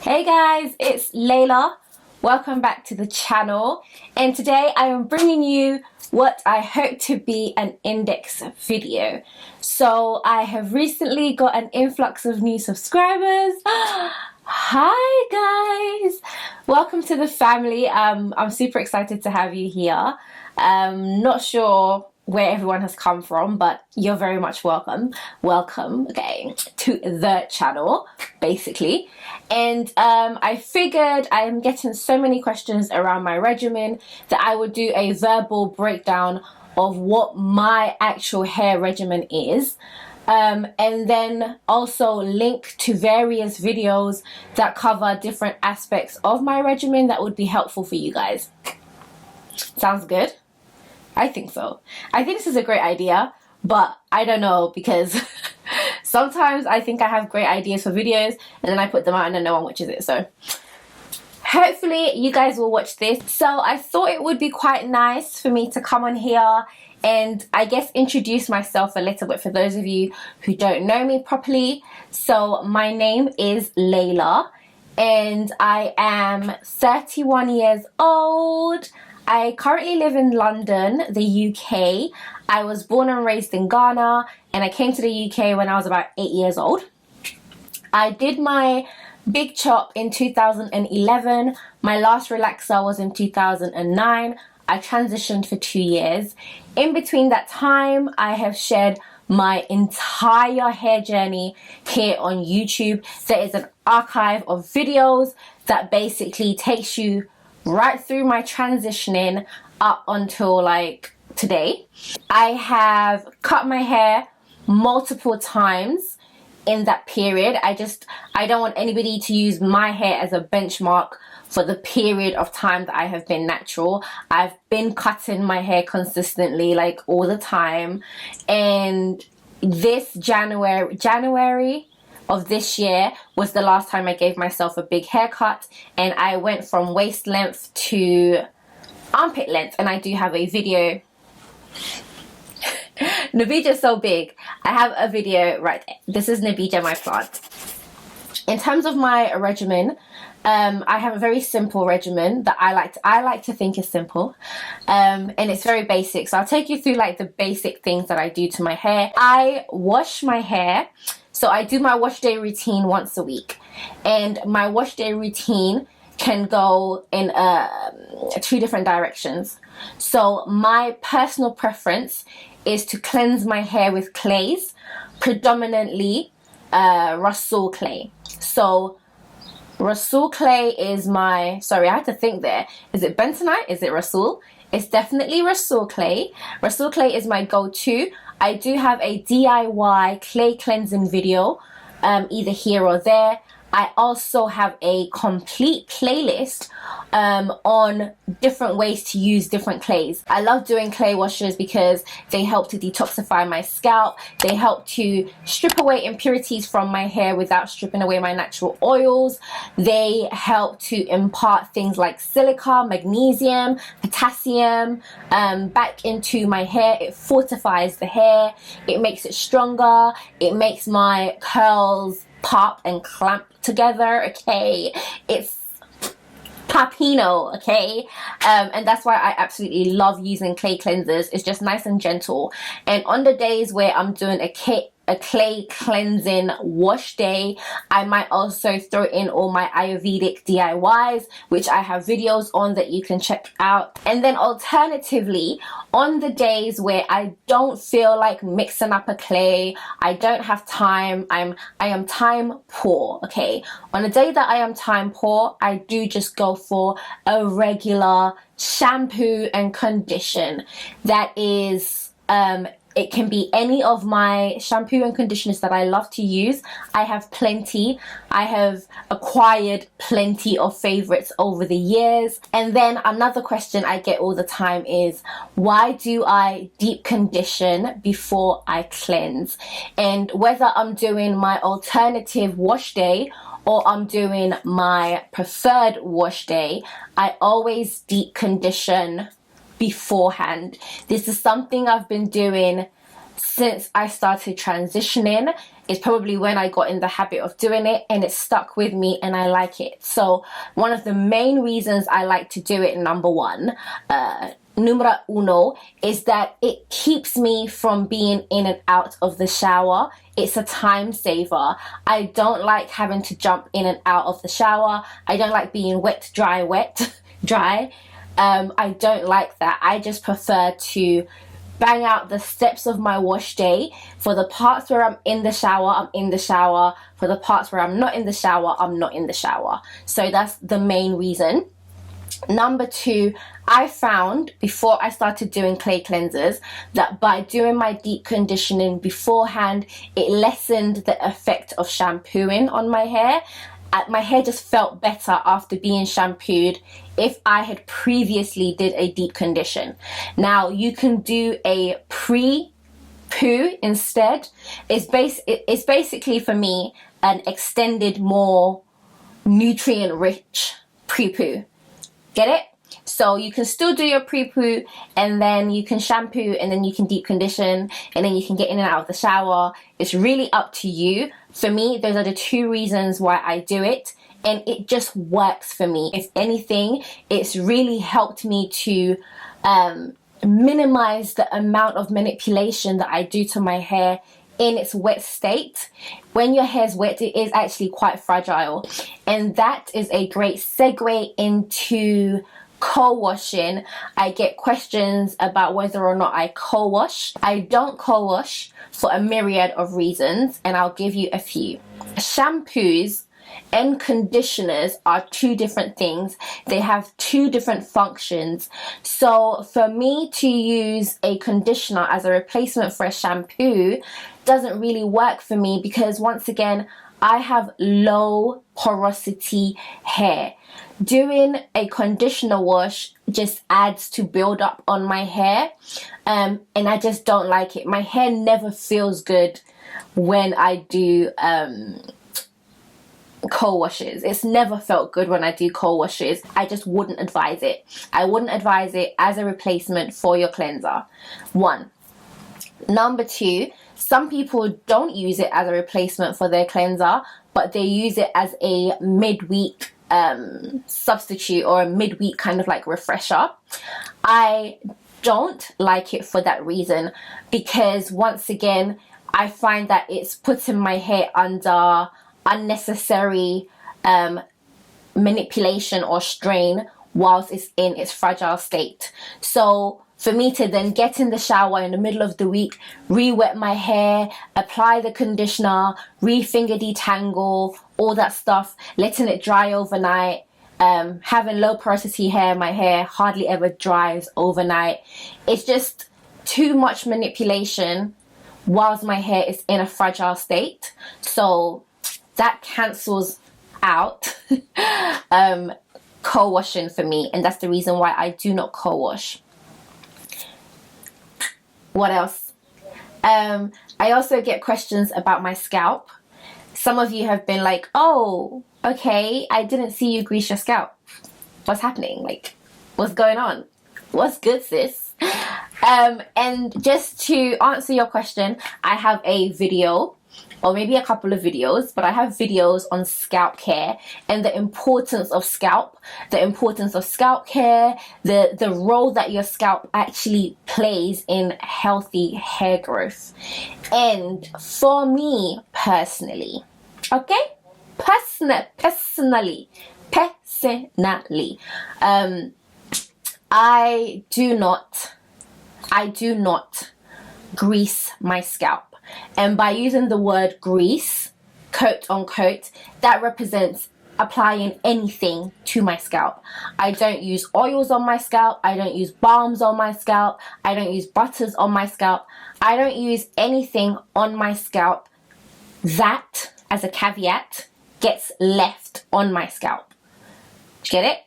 Hey guys, it's Layla. Welcome back to the channel, and today I am bringing you what I hope to be an index video. So I have recently got an influx of new subscribers. Hi guys, welcome to the family. I'm super excited to have you here. Not sure where everyone has come from, but you're very much welcome, okay, to the channel, basically. And I figured I am getting so many questions around my regimen that I would do a verbal breakdown of what my actual hair regimen is. And then also link to various videos that cover different aspects of my regimen that would be helpful for you guys. Sounds good? I think so. I think this is a great idea, but I don't know, because sometimes I think I have great ideas for videos and then I put them out and then no one watches it. So hopefully you guys will watch this. So I thought it would be quite nice for me to come on here and I guess introduce myself a little bit for those of you who don't know me properly. So my name is Layla and I am 31 years old. I currently live in London, the UK. I was born and raised in Ghana and I came to the UK when I was about 8 years old. I did my big chop in 2011. My last relaxer was in 2009. I transitioned for 2 years. In between that time, I have shared my entire hair journey here on YouTube. There is an archive of videos that basically takes you right through my transitioning up until like today. I have cut my hair multiple times in that period. I don't want anybody to use my hair as a benchmark for the period of time that I have been natural. I've been cutting my hair consistently, like all the time. And this January of this year was the last time I gave myself a big haircut, and I went from waist length to armpit length, and I do have a video. Nabija's so big. I have a video right there. This is Nabija, my plant. In terms of my regimen, I have a very simple regimen that I like to think is simple, and it's very basic. So I'll take you through like the basic things that I do to my hair. I wash my hair. So I do my wash day routine once a week, and my wash day routine can go in 2 different directions. So my personal preference is to cleanse my hair with clays, predominantly Rasul clay. So Rasul clay is my, sorry, I had to think there. Is it bentonite? Is it Rasul? It's definitely Rasul clay. Rasul clay is my go-to. I do have a DIY clay cleansing video, either here or there. I also have a complete playlist on different ways to use different clays. I love doing clay washes because they help to detoxify my scalp. They help to strip away impurities from my hair without stripping away my natural oils. They help to impart things like silica, magnesium, potassium back into my hair. It fortifies the hair. It makes it stronger. It makes my curls pop and clamp together, okay? It's papino, okay? And that's why I absolutely love using clay cleansers. It's just nice and gentle. And on the days where I'm doing a clay cleansing wash day, I might also throw in all my Ayurvedic DIYs, which I have videos on that you can check out. And then alternatively, on the days where I don't feel like mixing up a clay, I don't have time, I am time poor, okay? On a day that I am time poor, I do just go for a regular shampoo and condition. That is, it can be any of my shampoo and conditioners that I love to use. I have plenty. I have acquired plenty of favorites over the years. And then another question I get all the time is, why do I deep condition before I cleanse? And whether I'm doing my alternative wash day or I'm doing my preferred wash day, I always deep condition beforehand. This is something I've been doing since I started transitioning, is probably when I got in the habit of doing it, and it stuck with me and I like it. So one of the main reasons I like to do it, number one, numero uno, is that it keeps me from being in and out of the shower. It's a time saver. I don't like having to jump in and out of the shower. I don't like being wet, dry, dry. I don't like that. I just prefer to bang out the steps of my wash day. For the parts where I'm in the shower, I'm in the shower. For the parts where I'm not in the shower, I'm not in the shower. So that's the main reason. Number two, I found before I started doing clay cleansers that by doing my deep conditioning beforehand, it lessened the effect of shampooing on my hair. My hair just felt better after being shampooed if I had previously did a deep condition. Now you can do a pre-poo instead. It's basically for me an extended, more nutrient rich pre-poo. Get it? So you can still do your pre-poo, and then you can shampoo, and then you can deep condition, and then you can get in and out of the shower. It's really up to you. For me, those are the two reasons why I do it, and it just works for me. If anything, it's really helped me to minimize the amount of manipulation that I do to my hair in its wet state. When your hair's wet, it is actually quite fragile, and that is a great segue into co-washing. I get questions about whether or not I co-wash. I don't co-wash for a myriad of reasons, and I'll give you a few. Shampoos and conditioners are two different things. They have two different functions. So for me to use a conditioner as a replacement for a shampoo doesn't really work for me, because once again, I have low porosity hair. Doing a conditioner wash just adds to build up on my hair, and I just don't like it. My hair never feels good when I do co-washes. It's never felt good when I do co-washes. I just wouldn't advise it. I wouldn't advise it as a replacement for your cleanser. One. Number two, some people don't use it as a replacement for their cleanser, but they use it as a midweek substitute, or a midweek kind of like refresher. I don't like it for that reason, because once again, I find that it's putting my hair under unnecessary manipulation or strain whilst it's in its fragile state. So for me to then get in the shower in the middle of the week, re-wet my hair, apply the conditioner, re-finger detangle, all that stuff, letting it dry overnight, having low porosity hair, my hair hardly ever dries overnight. It's just too much manipulation whilst my hair is in a fragile state. So that cancels out co-washing for me, and that's the reason why I do not co-wash. What else? I also get questions about my scalp. Some of you have been like, oh, okay, I didn't see you grease your scalp. What's happening? Like, what's going on? What's good, sis? And just to answer your question, I have a video, or maybe a couple of videos, but I have videos on scalp care and the importance of scalp care, the role that your scalp actually plays in healthy hair growth. And for me personally, okay, personally, I do not grease my scalp. And by using the word grease, quote unquote, that represents applying anything to my scalp. I don't use oils on my scalp. I don't use balms on my scalp. I don't use butters on my scalp. I don't use anything on my scalp that, as a caveat, gets left on my scalp. Get it?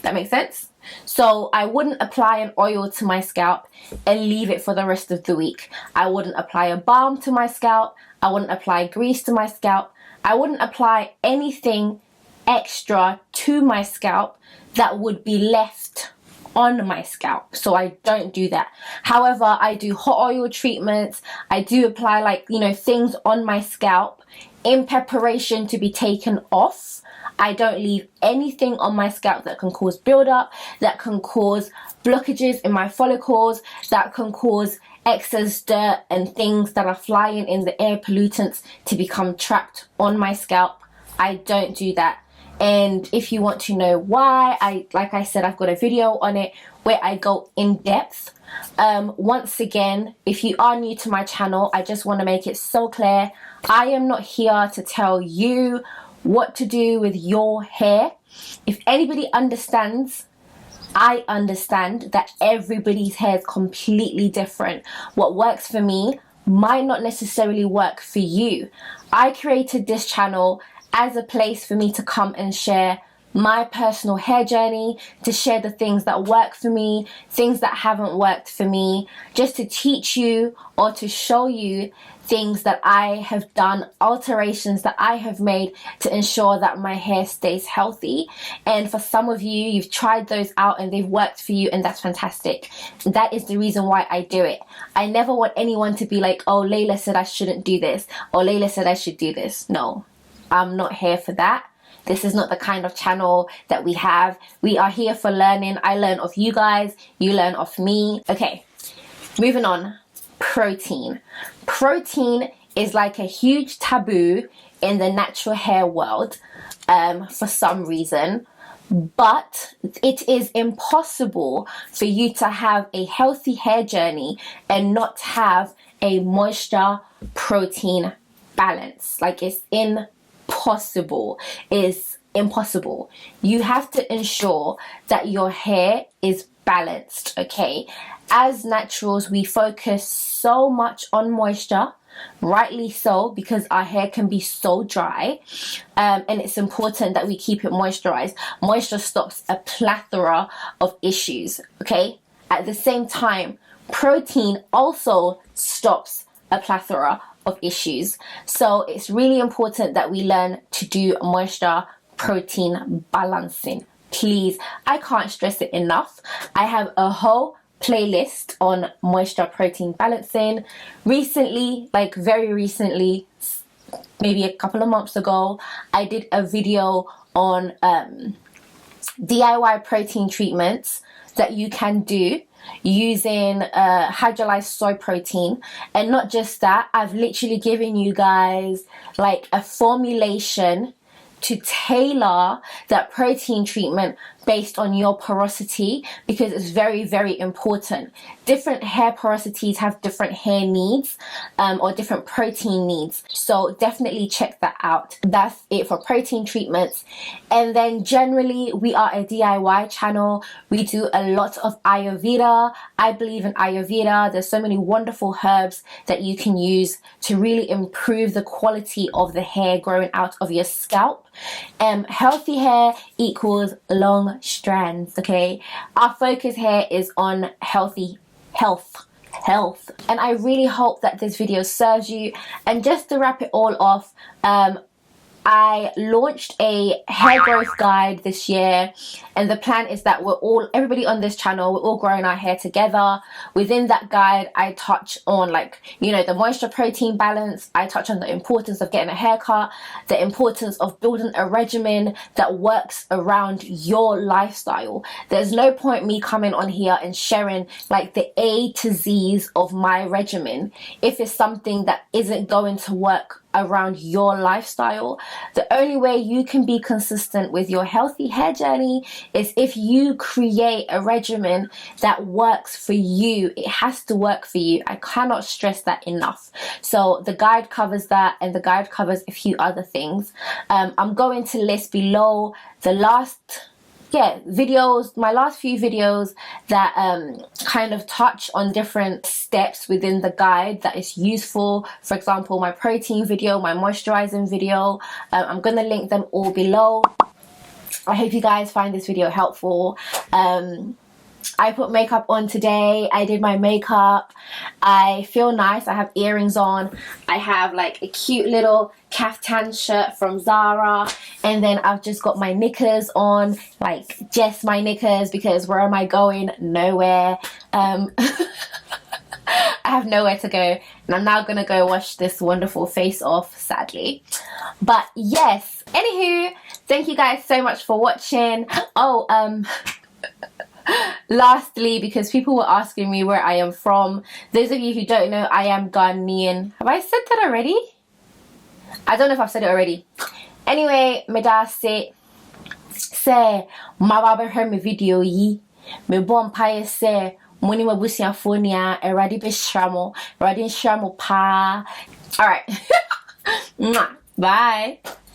That makes sense? So I wouldn't apply an oil to my scalp and leave it for the rest of the week. I wouldn't apply a balm to my scalp. I wouldn't apply grease to my scalp. I wouldn't apply anything extra to my scalp that would be left on my scalp, so I don't do that. However, I do hot oil treatments. I do apply, like, you know, things on my scalp in preparation to be taken off. I don't leave anything on my scalp that can cause buildup, that can cause blockages in my follicles, that can cause excess dirt and things that are flying in the air, pollutants, to become trapped on my scalp. I don't do that. And if you want to know why, like I said, I've got a video on it where I go in depth. Once again, if you are new to my channel, I just want to make it so clear, I am not here to tell you what to do with your hair. If anybody understands, I understand that everybody's hair is completely different. What works for me might not necessarily work for you. I created this channel as a place for me to come and share my personal hair journey, to share the things that work for me, things that haven't worked for me, just to teach you or to show you things that I have done, alterations that I have made to ensure that my hair stays healthy. And for some of you, you've tried those out and they've worked for you, and that's fantastic. That is the reason why I do it. I never want anyone to be like, oh, Layla said I shouldn't do this, or Layla said I should do this. No, I'm not here for that. This is not the kind of channel that we have. We are here for learning. I learn off you guys, you learn off me. Okay, moving on. Protein. Protein is like a huge taboo in the natural hair world for some reason, but it is impossible for you to have a healthy hair journey and not have a moisture protein balance. Like, it's impossible. It's impossible. You have to ensure that your hair is balanced, okay? As naturals, we focus so much on moisture, rightly so, because our hair can be so dry, and it's important that we keep it moisturized. Moisture stops a plethora of issues, okay? At the same time, protein also stops a plethora of issues. So it's really important that we learn to do moisture protein balancing. Please, I can't stress it enough. I have a whole playlist on moisture protein balancing. Recently, like very recently, maybe a couple of months ago, I did a video on DIY protein treatments that you can do using hydrolyzed soy protein. And not just that, I've literally given you guys like a formulation to tailor that protein treatment based on your porosity, because it's very, very important. Different hair porosities have different hair needs or different protein needs. So definitely check that out. That's it for protein treatments. And then generally, we are a DIY channel. We do a lot of Ayurveda. I believe in Ayurveda. There's so many wonderful herbs that you can use to really improve the quality of the hair growing out of your scalp. Healthy hair equals long strands, okay? Our focus here is on health, and I really hope that this video serves you. And just to wrap it all off, I launched a hair growth guide this year, and the plan is that everybody on this channel, we're all growing our hair together. Within that guide, I touch on, like, you know, the moisture protein balance. I touch on the importance of getting a haircut, the importance of building a regimen that works around your lifestyle. There's no point me coming on here and sharing like the A to Z's of my regimen if it's something that isn't going to work around your lifestyle. The only way you can be consistent with your healthy hair journey is if you create a regimen that works for you. It has to work for you. I cannot stress that enough. So the guide covers that, and the guide covers a few other things. I'm going to list below the last videos, my last few videos that kind of touch on different steps within the guide that is useful. For example, my protein video, my moisturizing video. I'm gonna link them all below. I hope you guys find this video helpful. I put makeup on today. I did my makeup. I feel nice. I have earrings on. I have like a cute little caftan shirt from Zara. And then I've just got my knickers on, like just my knickers, because where am I going? Nowhere. I have nowhere to go. And I'm now going to go wash this wonderful face off, sadly. But yes, anywho, thank you guys so much for watching. Oh, lastly, because people were asking me where I am from, those of you who don't know, I am Ghanaian. Have I said that already? I don't know if I've said it already. Anyway, me da say ma baba heard me video yi me bon paye say money ma busia phonia eradi be shramo pa. All right. Bye.